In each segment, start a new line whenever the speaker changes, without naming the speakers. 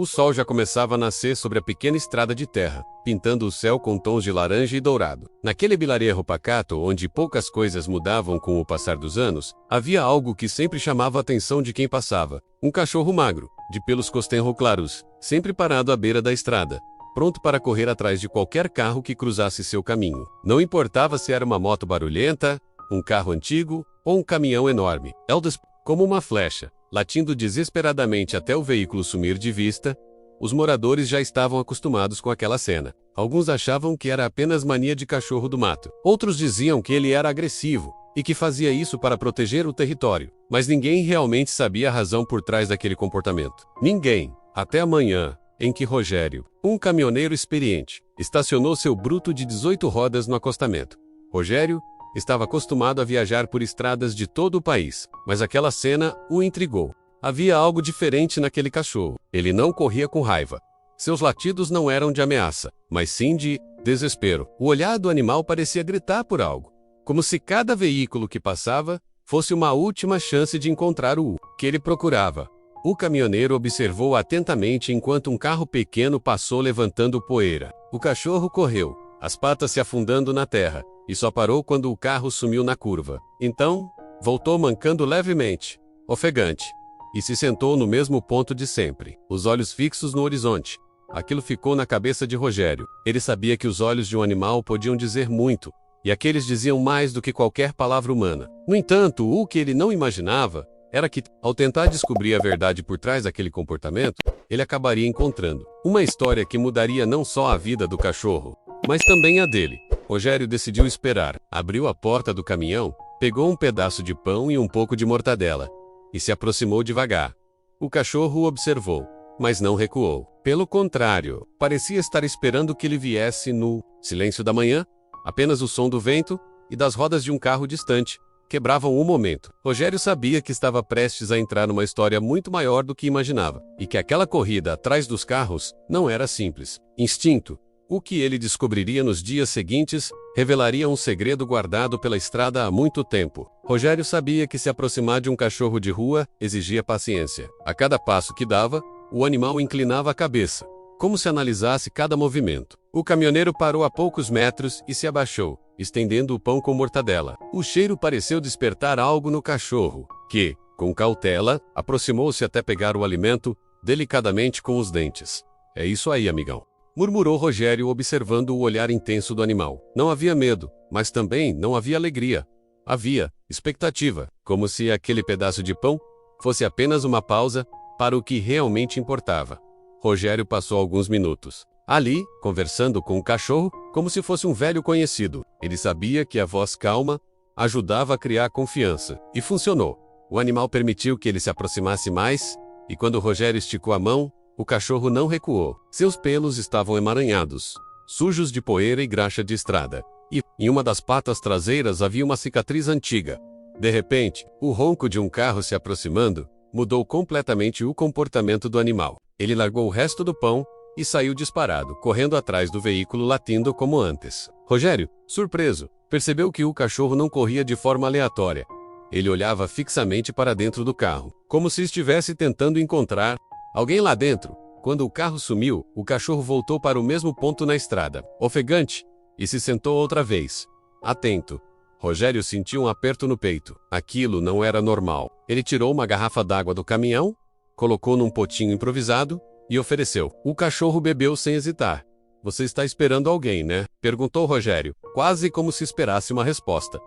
O sol já começava a nascer sobre a pequena estrada de terra, pintando o céu com tons de laranja e dourado. Naquele vilarejo pacato, onde poucas coisas mudavam com o passar dos anos, havia algo que sempre chamava a atenção de quem passava. Um cachorro magro, de pelos costenro claros, sempre parado à beira da estrada, pronto para correr atrás de qualquer carro que cruzasse seu caminho. Não importava se era uma moto barulhenta, um carro antigo ou um caminhão enorme. Eldas, como uma flecha, latindo desesperadamente até o veículo sumir de vista, os moradores já estavam acostumados com aquela cena. Alguns achavam que era apenas mania de cachorro do mato. Outros diziam que ele era agressivo e que fazia isso para proteger o território. Mas ninguém realmente sabia a razão por trás daquele comportamento. Ninguém, até amanhã, em que Rogério, um caminhoneiro experiente, estacionou seu bruto de 18 rodas no acostamento. Rogério estava acostumado a viajar por estradas de todo o país, mas aquela cena o intrigou. Havia algo diferente naquele cachorro. Ele não corria com raiva. Seus latidos não eram de ameaça, mas sim de desespero. O olhar do animal parecia gritar por algo, como se cada veículo que passava fosse uma última chance de encontrar o que ele procurava. O caminhoneiro observou atentamente enquanto um carro pequeno passou levantando poeira. O cachorro correu, as patas se afundando na terra, e só parou quando o carro sumiu na curva. Então, voltou mancando levemente, ofegante, e se sentou no mesmo ponto de sempre, os olhos fixos no horizonte. Aquilo ficou na cabeça de Rogério. Ele sabia que os olhos de um animal podiam dizer muito, e aqueles diziam mais do que qualquer palavra humana. No entanto, o que ele não imaginava era que, ao tentar descobrir a verdade por trás daquele comportamento, ele acabaria encontrando uma história que mudaria não só a vida do cachorro, mas também a dele. Rogério decidiu esperar, abriu a porta do caminhão, pegou um pedaço de pão e um pouco de mortadela, e se aproximou devagar. O cachorro o observou, mas não recuou. Pelo contrário, parecia estar esperando que ele viesse no silêncio da manhã. Apenas o som do vento e das rodas de um carro distante quebravam o momento. Rogério sabia que estava prestes a entrar numa história muito maior do que imaginava, e que aquela corrida atrás dos carros não era simples. Instinto. O que ele descobriria nos dias seguintes revelaria um segredo guardado pela estrada há muito tempo. Rogério sabia que se aproximar de um cachorro de rua exigia paciência. A cada passo que dava, o animal inclinava a cabeça, como se analisasse cada movimento. O caminhoneiro parou a poucos metros e se abaixou, estendendo o pão com mortadela. O cheiro pareceu despertar algo no cachorro, que, com cautela, aproximou-se até pegar o alimento, delicadamente com os dentes. "É isso aí, amigão", murmurou Rogério, observando o olhar intenso do animal. Não havia medo, mas também não havia alegria. Havia expectativa, como se aquele pedaço de pão fosse apenas uma pausa para o que realmente importava. Rogério passou alguns minutos ali, conversando com o cachorro, como se fosse um velho conhecido. Ele sabia que a voz calma ajudava a criar confiança. E funcionou. O animal permitiu que ele se aproximasse mais, e quando Rogério esticou a mão, o cachorro não recuou. Seus pelos estavam emaranhados, sujos de poeira e graxa de estrada. E, em uma das patas traseiras havia uma cicatriz antiga. De repente, o ronco de um carro se aproximando mudou completamente o comportamento do animal. Ele largou o resto do pão e saiu disparado, correndo atrás do veículo latindo como antes. Rogério, surpreso, percebeu que o cachorro não corria de forma aleatória. Ele olhava fixamente para dentro do carro, como se estivesse tentando encontrar alguém lá dentro. Quando o carro sumiu, o cachorro voltou para o mesmo ponto na estrada, ofegante, e se sentou outra vez. Atento. Rogério sentiu um aperto no peito. Aquilo não era normal. Ele tirou uma garrafa d'água do caminhão, colocou num potinho improvisado e ofereceu. O cachorro bebeu sem hesitar. "Você está esperando alguém, né?", perguntou Rogério, quase como se esperasse uma resposta.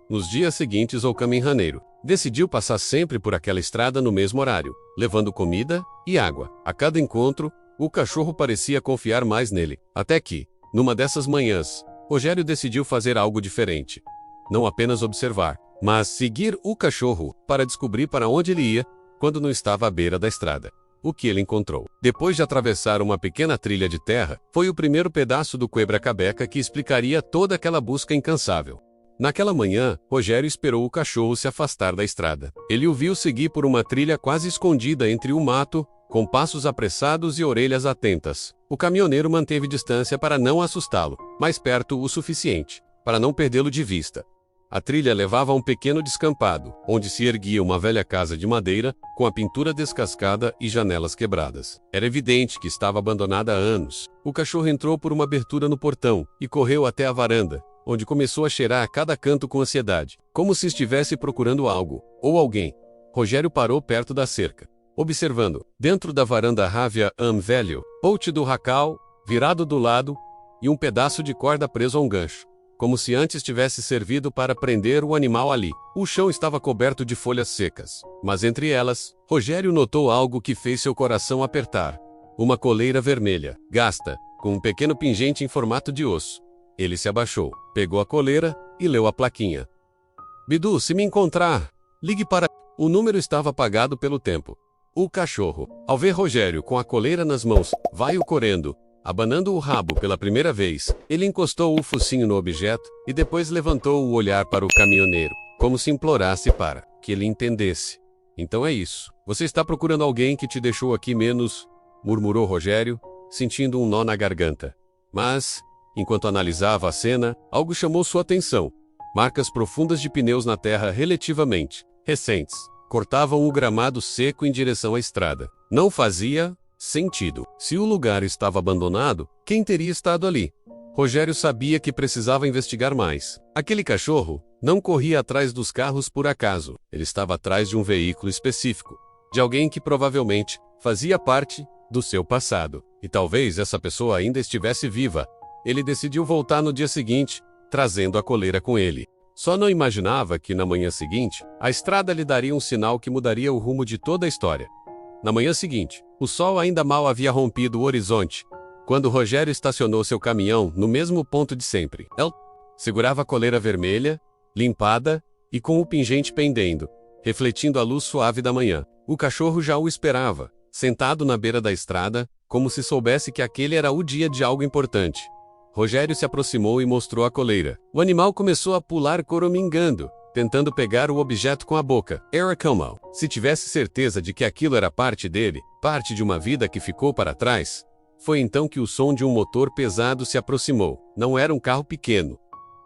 Nos dias seguintes, o caminhoneiro decidiu passar sempre por aquela estrada no mesmo horário, levando comida e água. A cada encontro, o cachorro parecia confiar mais nele. Até que, numa dessas manhãs, Rogério decidiu fazer algo diferente. Não apenas observar, mas seguir o cachorro para descobrir para onde ele ia quando não estava à beira da estrada. O que ele encontrou? Depois de atravessar uma pequena trilha de terra, foi o primeiro pedaço do quebra-cabeça que explicaria toda aquela busca incansável. Naquela manhã, Rogério esperou o cachorro se afastar da estrada. Ele o viu seguir por uma trilha quase escondida entre o mato, com passos apressados e orelhas atentas. O caminhoneiro manteve distância para não assustá-lo, mas perto o suficiente para não perdê-lo de vista. A trilha levava a um pequeno descampado, onde se erguia uma velha casa de madeira, com a pintura descascada e janelas quebradas. Era evidente que estava abandonada há anos. O cachorro entrou por uma abertura no portão e correu até a varanda, onde começou a cheirar a cada canto com ansiedade, como se estivesse procurando algo, ou alguém. Rogério parou perto da cerca, observando. Dentro da varanda havia velho, pote do racal, virado do lado, e um pedaço de corda preso a um gancho, como se antes tivesse servido para prender o animal ali. O chão estava coberto de folhas secas, mas entre elas, Rogério notou algo que fez seu coração apertar. Uma coleira vermelha, gasta, com um pequeno pingente em formato de osso. Ele se abaixou, pegou a coleira e leu a plaquinha. Bidu, se me encontrar, ligue para... O número estava apagado pelo tempo. O cachorro, ao ver Rogério com a coleira nas mãos, vai-o correndo. Abanando o rabo pela primeira vez, ele encostou o focinho no objeto e depois levantou o olhar para o caminhoneiro, como se implorasse para que ele entendesse. Então é isso. Você está procurando alguém que te deixou aqui menos... murmurou Rogério, sentindo um nó na garganta. Mas, enquanto analisava a cena, algo chamou sua atenção. Marcas profundas de pneus na terra relativamente recentes cortavam o gramado seco em direção à estrada. Não fazia sentido. Se o lugar estava abandonado, quem teria estado ali? Rogério sabia que precisava investigar mais. Aquele cachorro não corria atrás dos carros por acaso. Ele estava atrás de um veículo específico, de alguém que provavelmente fazia parte do seu passado. E talvez essa pessoa ainda estivesse viva. Ele decidiu voltar no dia seguinte, trazendo a coleira com ele. Só não imaginava que na manhã seguinte, a estrada lhe daria um sinal que mudaria o rumo de toda a história. Na manhã seguinte, o sol ainda mal havia rompido o horizonte, quando Rogério estacionou seu caminhão no mesmo ponto de sempre. Ele segurava a coleira vermelha, limpada, e com o pingente pendendo, refletindo a luz suave da manhã. O cachorro já o esperava, sentado na beira da estrada, como se soubesse que aquele era o dia de algo importante. Rogério se aproximou e mostrou a coleira. O animal começou a pular coromingando, tentando pegar o objeto com a boca. Era como se tivesse certeza de que aquilo era parte dele, parte de uma vida que ficou para trás. Foi então que o som de um motor pesado se aproximou. Não era um carro pequeno,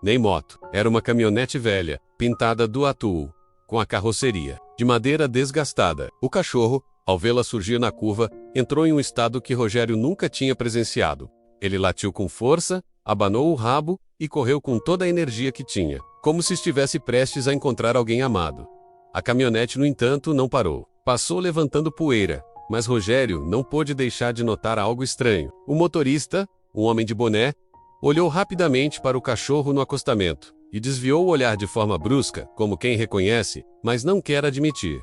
nem moto. Era uma caminhonete velha, pintada do azul, com a carroceria de madeira desgastada. O cachorro, ao vê-la surgir na curva, entrou em um estado que Rogério nunca tinha presenciado. Ele latiu com força, abanou o rabo e correu com toda a energia que tinha, como se estivesse prestes a encontrar alguém amado. A caminhonete, no entanto, não parou. Passou levantando poeira, mas Rogério não pôde deixar de notar algo estranho. O motorista, um homem de boné, olhou rapidamente para o cachorro no acostamento e desviou o olhar de forma brusca, como quem reconhece, mas não quer admitir.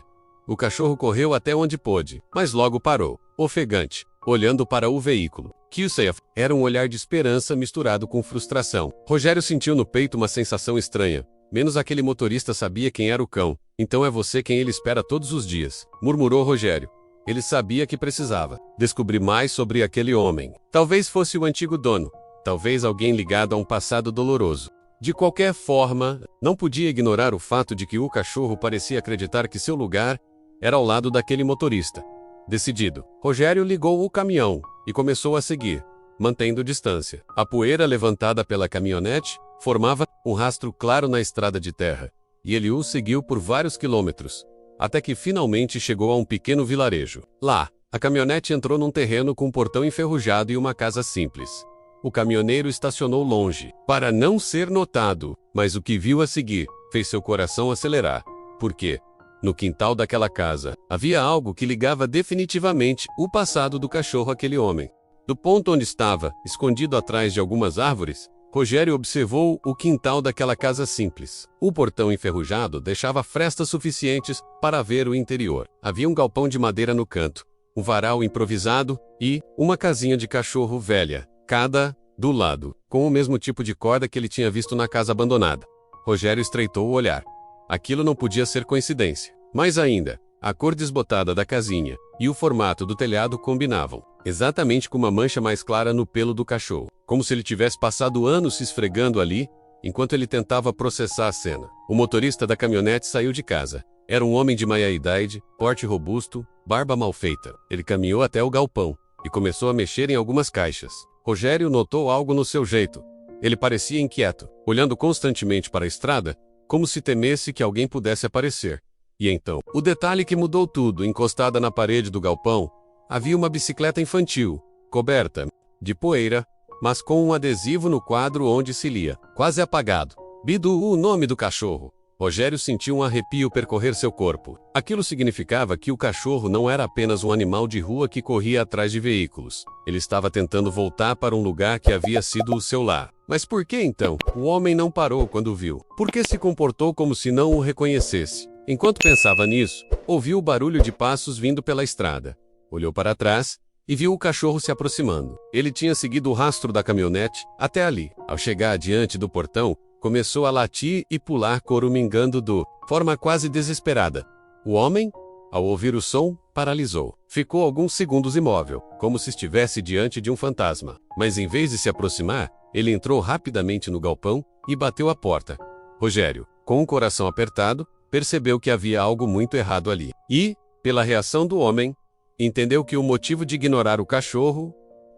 O cachorro correu até onde pôde, mas logo parou, ofegante, olhando para o veículo. Kilseaf era um olhar de esperança misturado com frustração. Rogério sentiu no peito uma sensação estranha. Menos aquele motorista sabia quem era o cão. Então é você quem ele espera todos os dias, murmurou Rogério. Ele sabia que precisava descobrir mais sobre aquele homem. Talvez fosse o antigo dono. Talvez alguém ligado a um passado doloroso. De qualquer forma, não podia ignorar o fato de que o cachorro parecia acreditar que seu lugar era ao lado daquele motorista. Decidido, Rogério ligou o caminhão e começou a seguir, mantendo distância. A poeira levantada pela caminhonete formava um rastro claro na estrada de terra, e ele o seguiu por vários quilômetros, até que finalmente chegou a um pequeno vilarejo. Lá, a caminhonete entrou num terreno com um portão enferrujado e uma casa simples. O caminhoneiro estacionou longe, para não ser notado, mas o que viu a seguir fez seu coração acelerar. Por quê? No quintal daquela casa, havia algo que ligava definitivamente o passado do cachorro àquele homem. Do ponto onde estava, escondido atrás de algumas árvores, Rogério observou o quintal daquela casa simples. O portão enferrujado deixava frestas suficientes para ver o interior. Havia um galpão de madeira no canto, um varal improvisado e uma casinha de cachorro velha, cada do lado, com o mesmo tipo de corda que ele tinha visto na casa abandonada. Rogério estreitou o olhar. Aquilo não podia ser coincidência. Mais ainda, a cor desbotada da casinha e o formato do telhado combinavam, exatamente com uma mancha mais clara no pelo do cachorro, como se ele tivesse passado anos se esfregando ali, enquanto ele tentava processar a cena. O motorista da caminhonete saiu de casa. Era um homem de meia-idade, porte robusto, barba mal feita. Ele caminhou até o galpão e começou a mexer em algumas caixas. Rogério notou algo no seu jeito. Ele parecia inquieto, olhando constantemente para a estrada, como se temesse que alguém pudesse aparecer. E então, o detalhe que mudou tudo, encostada na parede do galpão, havia uma bicicleta infantil, coberta de poeira, mas com um adesivo no quadro onde se lia, quase apagado: Bidu, o nome do cachorro. Rogério sentiu um arrepio percorrer seu corpo. Aquilo significava que o cachorro não era apenas um animal de rua que corria atrás de veículos. Ele estava tentando voltar para um lugar que havia sido o seu lar. Mas por que então? O homem não parou quando o viu. Por que se comportou como se não o reconhecesse? Enquanto pensava nisso, ouviu o barulho de passos vindo pela estrada. Olhou para trás e viu o cachorro se aproximando. Ele tinha seguido o rastro da caminhonete até ali. Ao chegar diante do portão, começou a latir e pular corumingando de forma quase desesperada. O homem, ao ouvir o som, paralisou. Ficou alguns segundos imóvel, como se estivesse diante de um fantasma. Mas em vez de se aproximar, ele entrou rapidamente no galpão e bateu a porta. Rogério, com o coração apertado, percebeu que havia algo muito errado ali. E, pela reação do homem, entendeu que o motivo de ignorar o cachorro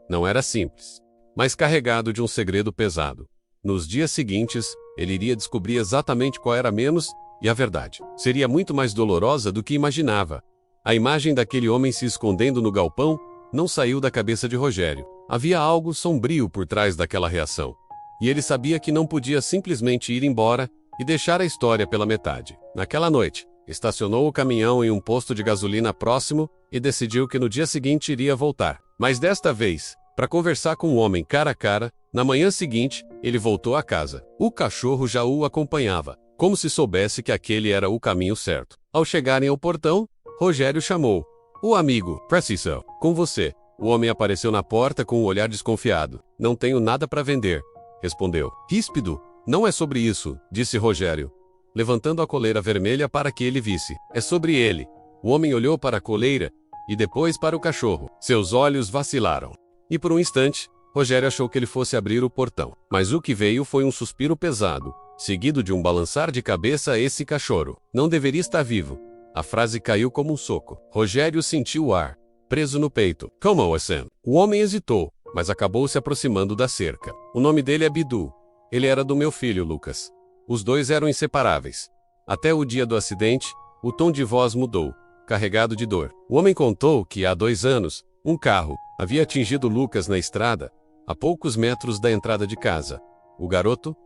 não era simples, mas carregado de um segredo pesado. Nos dias seguintes, ele iria descobrir exatamente qual era menos, e a verdade seria muito mais dolorosa do que imaginava. A imagem daquele homem se escondendo no galpão não saiu da cabeça de Rogério. Havia algo sombrio por trás daquela reação. E ele sabia que não podia simplesmente ir embora e deixar a história pela metade. Naquela noite, estacionou o caminhão em um posto de gasolina próximo e decidiu que no dia seguinte iria voltar. Mas desta vez, para conversar com o homem cara a cara. Na manhã seguinte, ele voltou a casa. O cachorro já o acompanhava, como se soubesse que aquele era o caminho certo. Ao chegarem ao portão, Rogério chamou: "O amigo, preciso com você." O homem apareceu na porta com um olhar desconfiado. "Não tenho nada para vender", respondeu. "Ríspido, não é sobre isso", disse Rogério, levantando a coleira vermelha para que ele visse. "É sobre ele." O homem olhou para a coleira e depois para o cachorro. Seus olhos vacilaram. E por um instante, Rogério achou que ele fosse abrir o portão. Mas o que veio foi um suspiro pesado, seguido de um balançar de cabeça. "Esse cachorro não deveria estar vivo." A frase caiu como um soco. Rogério sentiu o ar preso no peito. "Como assim?" O homem hesitou, mas acabou se aproximando da cerca. "O nome dele é Bidu. Ele era do meu filho, Lucas." Os dois eram inseparáveis. Até o dia do acidente, o tom de voz mudou, carregado de dor. O homem contou que há 2 anos, um carro havia atingido Lucas na estrada, a poucos metros da entrada de casa. O garoto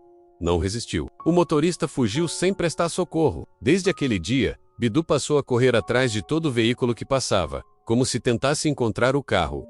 não resistiu. O motorista fugiu sem prestar socorro. Desde aquele dia, Bidu passou a correr atrás de todo veículo que passava, como se tentasse encontrar o carro.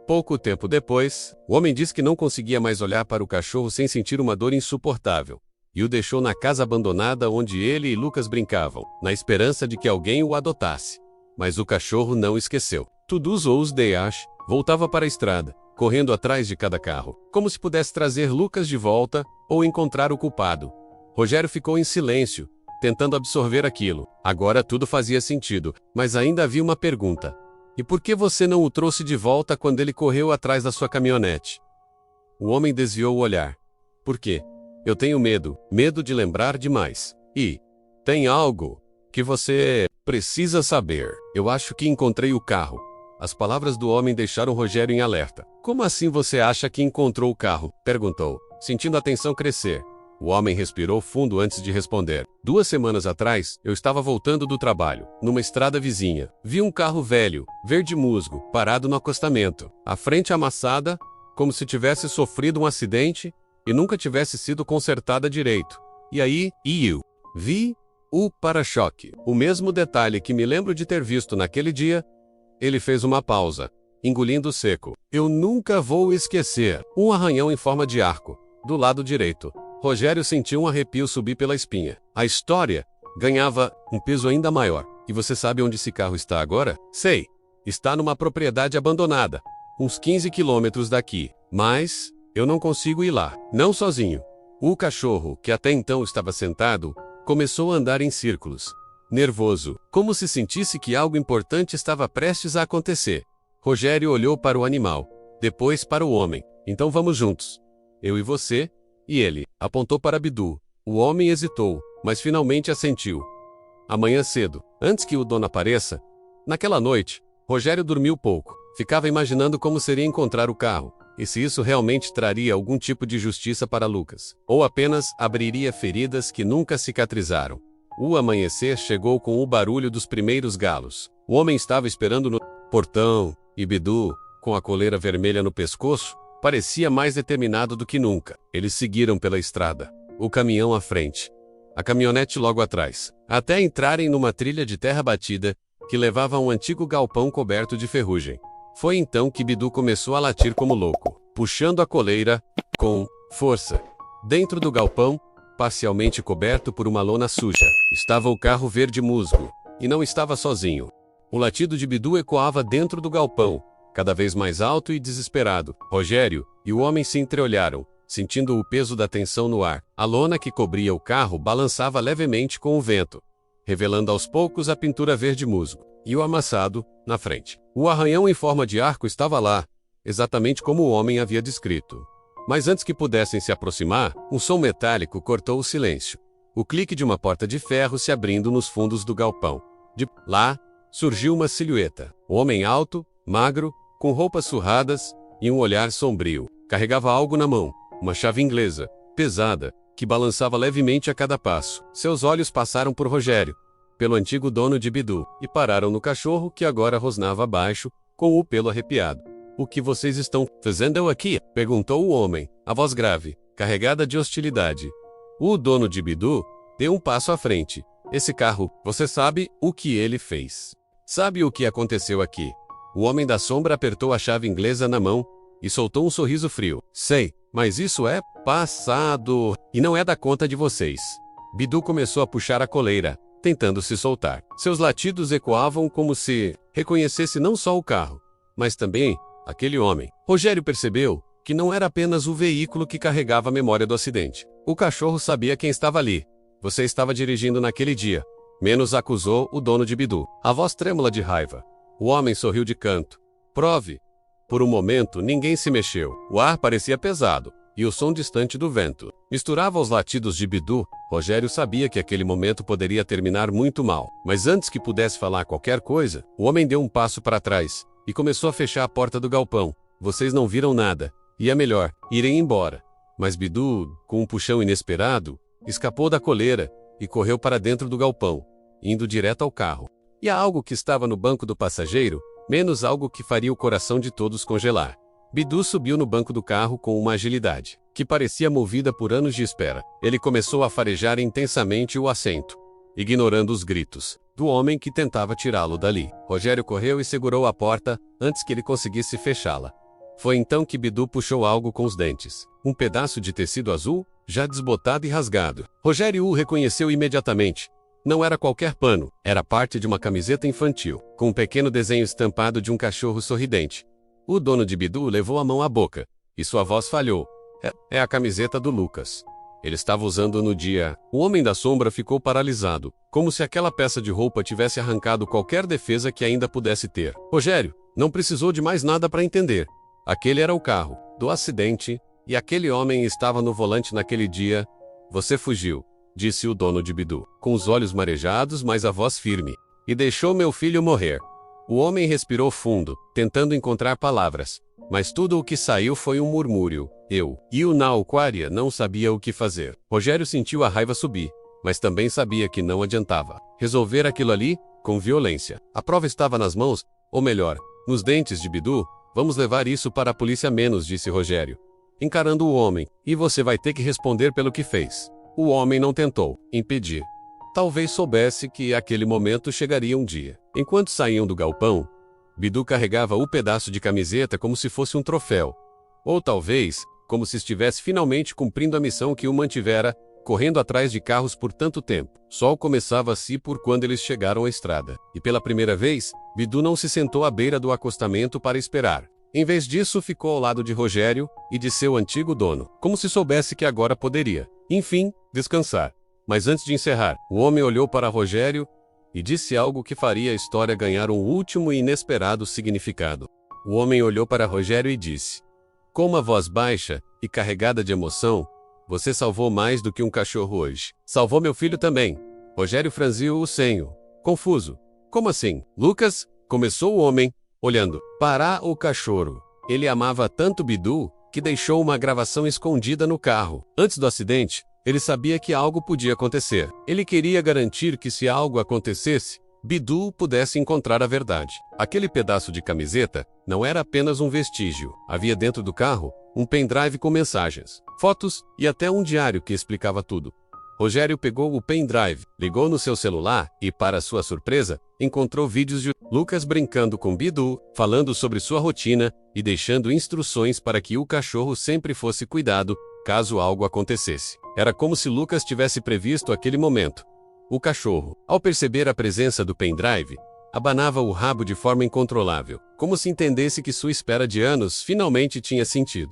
Pouco tempo depois, o homem disse que não conseguia mais olhar para o cachorro sem sentir uma dor insuportável, e o deixou na casa abandonada onde ele e Lucas brincavam, na esperança de que alguém o adotasse. Mas o cachorro não esqueceu. Todos os dias, voltava para a estrada, correndo atrás de cada carro, como se pudesse trazer Lucas de volta ou encontrar o culpado. Rogério ficou em silêncio, tentando absorver aquilo. Agora tudo fazia sentido, mas ainda havia uma pergunta. "E por que você não o trouxe de volta quando ele correu atrás da sua caminhonete?" O homem desviou o olhar. "Por quê? Eu tenho medo de lembrar demais. E tem algo que você precisa saber. Eu acho que encontrei o carro." As palavras do homem deixaram Rogério em alerta. "Como assim você acha que encontrou o carro?" perguntou, sentindo a tensão crescer. O homem respirou fundo antes de responder. "2 semanas atrás, eu estava voltando do trabalho, numa estrada vizinha. Vi um carro velho, verde musgo, parado no acostamento. A frente amassada, como se tivesse sofrido um acidente e nunca tivesse sido consertada direito. E aí, eu vi o para-choque. O mesmo detalhe que me lembro de ter visto naquele dia." Ele fez uma pausa, engolindo seco. "Eu nunca vou esquecer. Um arranhão em forma de arco, do lado direito." Rogério sentiu um arrepio subir pela espinha. A história ganhava um peso ainda maior. "E você sabe onde esse carro está agora?" "Sei. Está numa propriedade abandonada, uns 15 quilômetros daqui. Mas eu não consigo ir lá, não sozinho." O cachorro, que até então estava sentado, começou a andar em círculos, nervoso, como se sentisse que algo importante estava prestes a acontecer. Rogério olhou para o animal, depois para o homem. "Então vamos juntos. Eu e você." E ele apontou para Bidu. O homem hesitou, mas finalmente assentiu. Amanhã cedo, antes que o dono apareça. Naquela noite, Rogério dormiu pouco. Ficava imaginando como seria encontrar o carro. E se isso realmente traria algum tipo de justiça para Lucas, ou apenas abriria feridas que nunca cicatrizaram. O amanhecer chegou com o barulho dos primeiros galos. O homem estava esperando no portão, e Bidu, com a coleira vermelha no pescoço, parecia mais determinado do que nunca. Eles seguiram pela estrada, o caminhão à frente, a caminhonete logo atrás, até entrarem numa trilha de terra batida que levava a um antigo galpão coberto de ferrugem. Foi então que Bidu começou a latir como louco, puxando a coleira com força. Dentro do galpão, parcialmente coberto por uma lona suja, estava o carro verde musgo, e não estava sozinho. O latido de Bidu ecoava dentro do galpão, cada vez mais alto e desesperado. Rogério e o homem se entreolharam, sentindo o peso da tensão no ar. A lona que cobria o carro balançava levemente com o vento, revelando aos poucos a pintura verde musgo e o amassado na frente. O arranhão em forma de arco estava lá, exatamente como o homem havia descrito. Mas antes que pudessem se aproximar, um som metálico cortou o silêncio. O clique de uma porta de ferro se abrindo nos fundos do galpão. De lá, surgiu uma silhueta. O homem alto, magro, com roupas surradas e um olhar sombrio. Carregava algo na mão, uma chave inglesa, pesada, que balançava levemente a cada passo. Seus olhos passaram por Rogério, pelo antigo dono de Bidu, e pararam no cachorro que agora rosnava abaixo, com o pelo arrepiado. "O que vocês estão fazendo aqui?" perguntou o homem, a voz grave, carregada de hostilidade. O dono de Bidu deu um passo à frente. "Esse carro, você sabe o que ele fez. Sabe o que aconteceu aqui?" O homem da sombra apertou a chave inglesa na mão e soltou um sorriso frio. "Sei, mas isso é passado e não é da conta de vocês." Bidu começou a puxar a coleira, tentando se soltar. Seus latidos ecoavam como se reconhecesse não só o carro, mas também aquele homem. Rogério percebeu que não era apenas o veículo que carregava a memória do acidente. O cachorro sabia quem estava ali. "Você estava dirigindo naquele dia", menos acusou o dono de Bidu, a voz trêmula de raiva. O homem sorriu de canto. "Prove." Por um momento, ninguém se mexeu. O ar parecia pesado, e o som distante do vento misturava os latidos de Bidu. Rogério sabia que aquele momento poderia terminar muito mal. Mas antes que pudesse falar qualquer coisa, o homem deu um passo para trás e começou a fechar a porta do galpão. "Vocês não viram nada, e é melhor irem embora." Mas Bidu, com um puxão inesperado, escapou da coleira e correu para dentro do galpão, indo direto ao carro. E há algo que estava no banco do passageiro, menos algo que faria o coração de todos congelar. Bidu subiu no banco do carro com uma agilidade que parecia movida por anos de espera. Ele começou a farejar intensamente o assento, ignorando os gritos do homem que tentava tirá-lo dali. Rogério correu e segurou a porta antes que ele conseguisse fechá-la. Foi então que Bidu puxou algo com os dentes. Um pedaço de tecido azul, já desbotado e rasgado. Rogério o reconheceu imediatamente. Não era qualquer pano, era parte de uma camiseta infantil, com um pequeno desenho estampado de um cachorro sorridente. O dono de Bidu levou a mão à boca, e sua voz falhou. É a camiseta do Lucas. Ele estava usando no dia." O homem da sombra ficou paralisado, como se aquela peça de roupa tivesse arrancado qualquer defesa que ainda pudesse ter. Rogério não precisou de mais nada para entender. Aquele era o carro do acidente, e aquele homem estava no volante naquele dia. "Você fugiu", disse o dono de Bidu, com os olhos marejados, mas a voz firme, "e deixou meu filho morrer." O homem respirou fundo, tentando encontrar palavras, mas tudo o que saiu foi um murmúrio. E o Nauquaria não sabia o que fazer. Rogério sentiu a raiva subir, mas também sabia que não adiantava resolver aquilo ali com violência. A prova estava nas mãos, ou melhor, nos dentes de Bidu. "Vamos levar isso para a polícia menos", disse Rogério, encarando o homem, "e você vai ter que responder pelo que fez." O homem não tentou impedir. Talvez soubesse que aquele momento chegaria um dia. Enquanto saíam do galpão, Bidu carregava o pedaço de camiseta como se fosse um troféu. Ou talvez, como se estivesse finalmente cumprindo a missão que o mantivera correndo atrás de carros por tanto tempo. Sol começava a se pôr quando eles chegaram à estrada. E pela primeira vez, Bidu não se sentou à beira do acostamento para esperar. Em vez disso, ficou ao lado de Rogério e de seu antigo dono, como se soubesse que agora poderia, enfim, descansar. Mas antes de encerrar, o homem olhou para Rogério e disse algo que faria a história ganhar um último e inesperado significado. O homem olhou para Rogério e disse, com uma voz baixa e carregada de emoção, "Você salvou mais do que um cachorro hoje. Salvou meu filho também." Rogério franziu o senho, confuso. "Como assim?" "Lucas?" começou o homem, olhando para o cachorro. Ele amava tanto Bidu que deixou uma gravação escondida no carro. Antes do acidente, ele sabia que algo podia acontecer. Ele queria garantir que se algo acontecesse, Bidu pudesse encontrar a verdade. Aquele pedaço de camiseta não era apenas um vestígio. Havia dentro do carro um pendrive com mensagens, fotos e até um diário que explicava tudo. Rogério pegou o pendrive, ligou no seu celular e, para sua surpresa, encontrou vídeos de Lucas brincando com Bidu, falando sobre sua rotina e deixando instruções para que o cachorro sempre fosse cuidado caso algo acontecesse. Era como se Lucas tivesse previsto aquele momento. O cachorro, ao perceber a presença do pendrive, abanava o rabo de forma incontrolável, como se entendesse que sua espera de anos finalmente tinha sentido.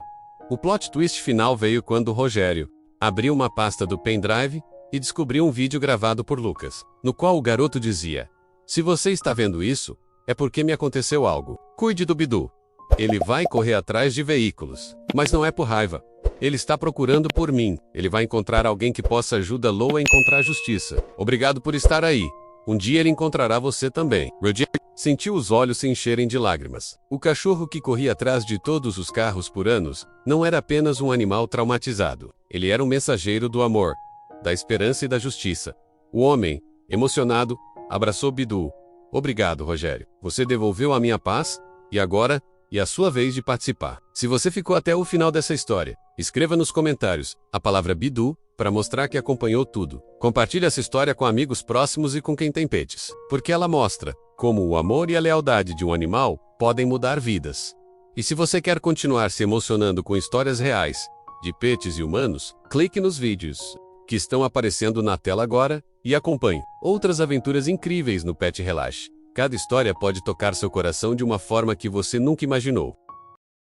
O plot twist final veio quando Rogério abriu uma pasta do pendrive e descobriu um vídeo gravado por Lucas, no qual o garoto dizia: "Se você está vendo isso, é porque me aconteceu algo. Cuide do Bidu. Ele vai correr atrás de veículos, mas não é por raiva. Ele está procurando por mim. Ele vai encontrar alguém que possa ajudá-lo a encontrar justiça. Obrigado por estar aí. Um dia ele encontrará você também." Rogério sentiu os olhos se encherem de lágrimas. O cachorro que corria atrás de todos os carros por anos não era apenas um animal traumatizado. Ele era um mensageiro do amor, da esperança e da justiça. O homem, emocionado, abraçou Bidu. "Obrigado, Rogério. Você devolveu a minha paz, e agora é a sua vez de participar." Se você ficou até o final dessa história, escreva nos comentários a palavra Bidu para mostrar que acompanhou tudo. Compartilhe essa história com amigos próximos e com quem tem pets, porque ela mostra como o amor e a lealdade de um animal podem mudar vidas. E se você quer continuar se emocionando com histórias reais, de pets e humanos, clique nos vídeos que estão aparecendo na tela agora e acompanhe outras aventuras incríveis no Pet Relaxe. Cada história pode tocar seu coração de uma forma que você nunca imaginou.